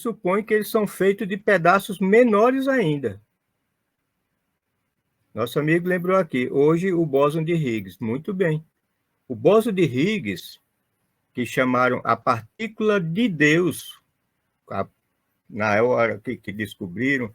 supõe que eles são feitos de pedaços menores ainda. Nosso amigo lembrou aqui, hoje o bóson de Higgs. Muito bem. O bóson de Higgs, que chamaram a partícula de Deus, na hora que descobriram,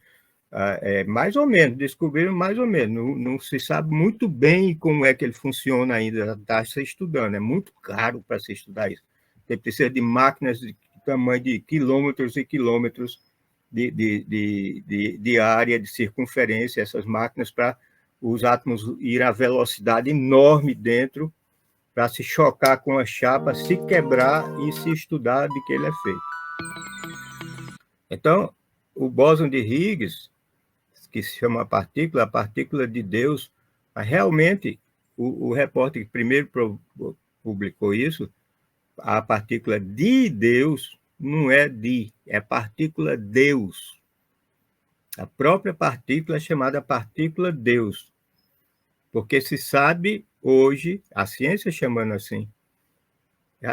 mais ou menos, descobriram mais ou menos. Não se sabe muito bem como é que ele funciona ainda, está se estudando. É muito caro para se estudar isso. Você precisa de máquinas de tamanho de quilômetros e quilômetros de área, de circunferência, essas máquinas para os átomos ir a velocidade enorme dentro, para se chocar com a chapa, se quebrar e se estudar de que ele é feito. Então, o bóson de Higgs, que se chama a partícula de Deus, realmente, o repórter que primeiro publicou isso, a partícula de Deus, não é é partícula Deus. A própria partícula é chamada partícula Deus, porque se sabe hoje, a ciência chamando assim,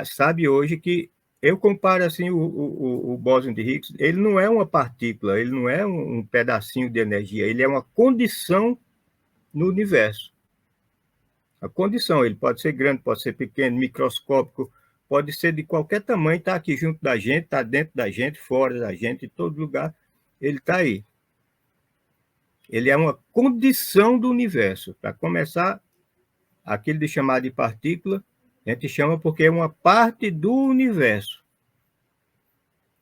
sabe hoje que eu comparo assim o bóson de Higgs, ele não é uma partícula, ele não é um pedacinho de energia, ele é uma condição no universo. A condição, ele pode ser grande, pode ser pequeno, microscópico, pode ser de qualquer tamanho, está aqui junto da gente, está dentro da gente, fora da gente, em todo lugar, ele está aí. Ele é uma condição do universo. Para começar, aquilo de chamar de partícula, a gente chama porque é uma parte do universo.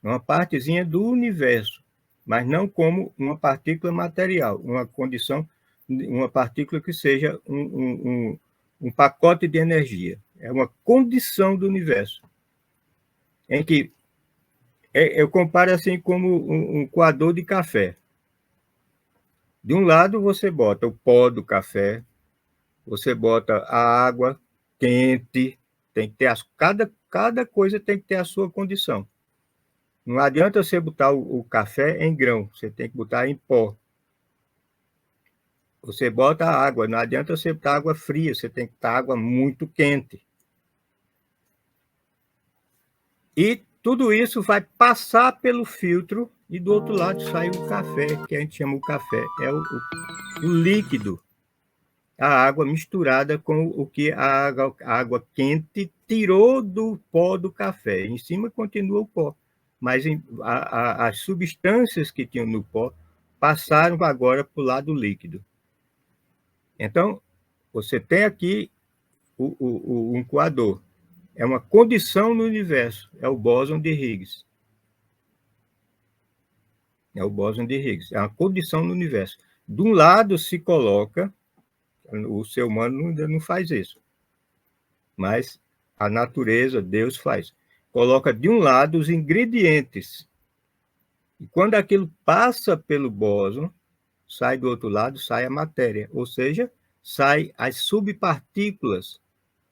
Uma partezinha do universo, mas não como uma partícula material, uma condição, uma partícula que seja um pacote de energia. É uma condição do universo. Em que eu comparo assim como um coador de café. De um lado você bota o pó do café, você bota a água quente, tem que ter cada coisa tem que ter a sua condição. Não adianta você botar o café em grão, você tem que botar em pó. Você bota a água, não adianta você botar água fria, você tem que botar água muito quente. E tudo isso vai passar pelo filtro e do outro lado sai o café, que a gente chama o café, é o líquido. A água misturada com o que a água quente tirou do pó do café. Em cima continua o pó, mas as substâncias que tinham no pó passaram agora para o lado líquido. Então, você tem aqui um coador. É uma condição no universo, é o bóson de Higgs. É o bóson de Higgs, é uma condição no universo. De um lado se coloca, o ser humano ainda não faz isso, mas a natureza, Deus faz. Coloca de um lado os ingredientes. E quando aquilo passa pelo bóson, sai do outro lado, sai a matéria. Ou seja, sai as subpartículas,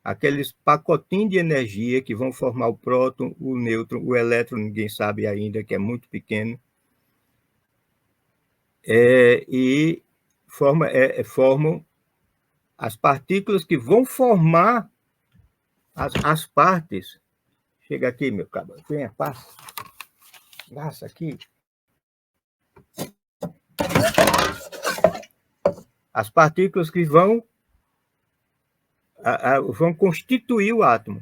aqueles pacotinhos de energia que vão formar o próton, o nêutron, o elétron, ninguém sabe ainda, que é muito pequeno. E formam as partículas que vão formar as partes. Chega aqui, meu cabelo. Venha, passa. Passa aqui. As partículas que vão constituir o átomo.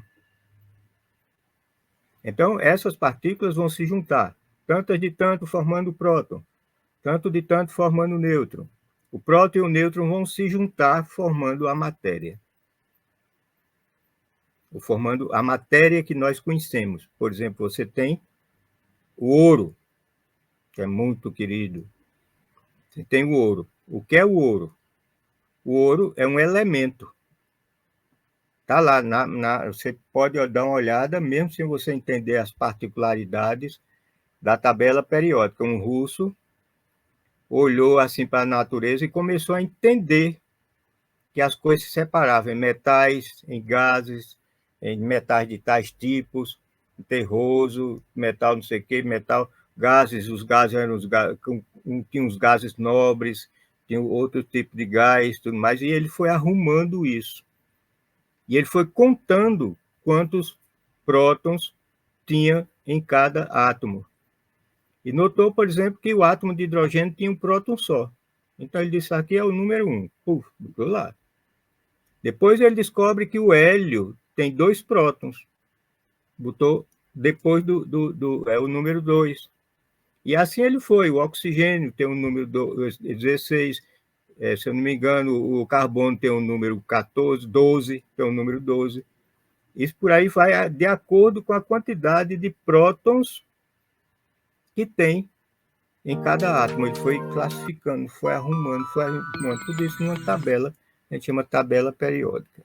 Então, essas partículas vão se juntar, tantas de tanto formando o próton, tanto de tanto formando o nêutron. O próton e o nêutron vão se juntar formando a matéria. Formando a matéria que nós conhecemos. Por exemplo, você tem o ouro, que é muito querido. Você tem o ouro. O que é o ouro? O ouro é um elemento. Está lá, você pode dar uma olhada, mesmo sem você entender as particularidades da tabela periódica. Um russo olhou assim para a natureza e começou a entender que as coisas se separavam em metais, em gases, em metais de tais tipos, terroso, metal não sei o que, metal, gases, os gases eram tinha uns gases nobres, tinha outro tipo de gás, tudo mais, e ele foi arrumando isso. E ele foi contando quantos prótons tinha em cada átomo. E notou, por exemplo, que o átomo de hidrogênio tinha um próton só. Então ele disse, aqui é o número 1. Puf, botou lá. Depois ele descobre que o hélio tem 2 prótons. Botou depois é o número 2. E assim ele foi. O oxigênio tem o número 16. Se eu não me engano, o carbono tem o número 14, 12, tem o número 12. Isso por aí vai de acordo com a quantidade de prótons que tem em cada átomo. Ele foi classificando, foi arrumando tudo isso numa tabela, a gente chama tabela periódica.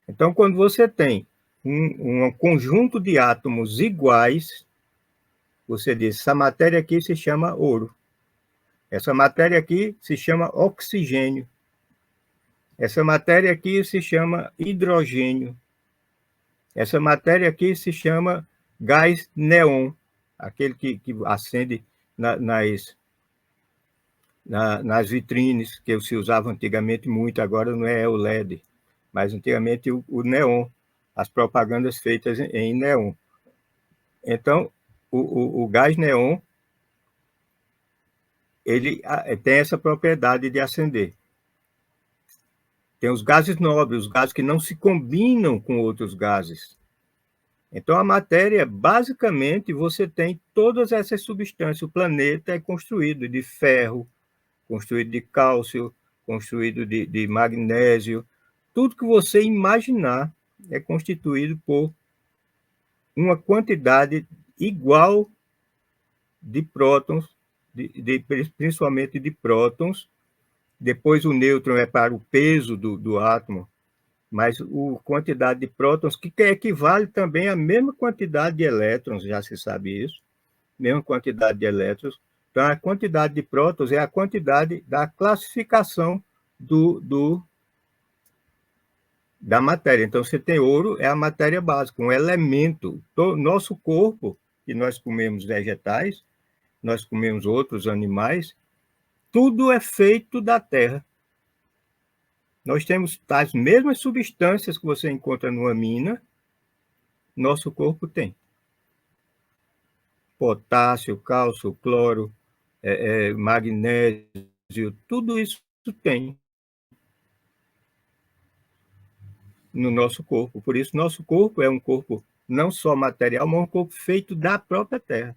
Então, quando você tem um conjunto de átomos iguais, você diz, essa matéria aqui se chama ouro. Essa matéria aqui se chama oxigênio. Essa matéria aqui se chama hidrogênio. Essa matéria aqui se chama gás neon, aquele que acende nas vitrines, que se usava antigamente muito, agora não é o LED, mas antigamente o neon, as propagandas feitas em neon. Então, o gás neon, ele tem essa propriedade de acender. Tem os gases nobres, os gases que não se combinam com outros gases. Então, a matéria, basicamente, você tem todas essas substâncias. O planeta é construído de ferro, construído de cálcio, construído de magnésio. Tudo que você imaginar é constituído por uma quantidade igual de prótons, principalmente de prótons. Depois o nêutron é para o peso do átomo, mas a quantidade de prótons, que equivale também à mesma quantidade de elétrons, já se sabe isso, mesma quantidade de elétrons. Então, a quantidade de prótons é a quantidade da classificação da matéria. Então, você tem ouro, é a matéria básica, um elemento. Nosso corpo, que nós comemos vegetais, nós comemos outros animais, tudo é feito da terra. Nós temos as mesmas substâncias que você encontra numa mina, nosso corpo tem. Potássio, cálcio, cloro, magnésio, tudo isso tem no nosso corpo. Por isso, nosso corpo é um corpo não só material, mas um corpo feito da própria terra.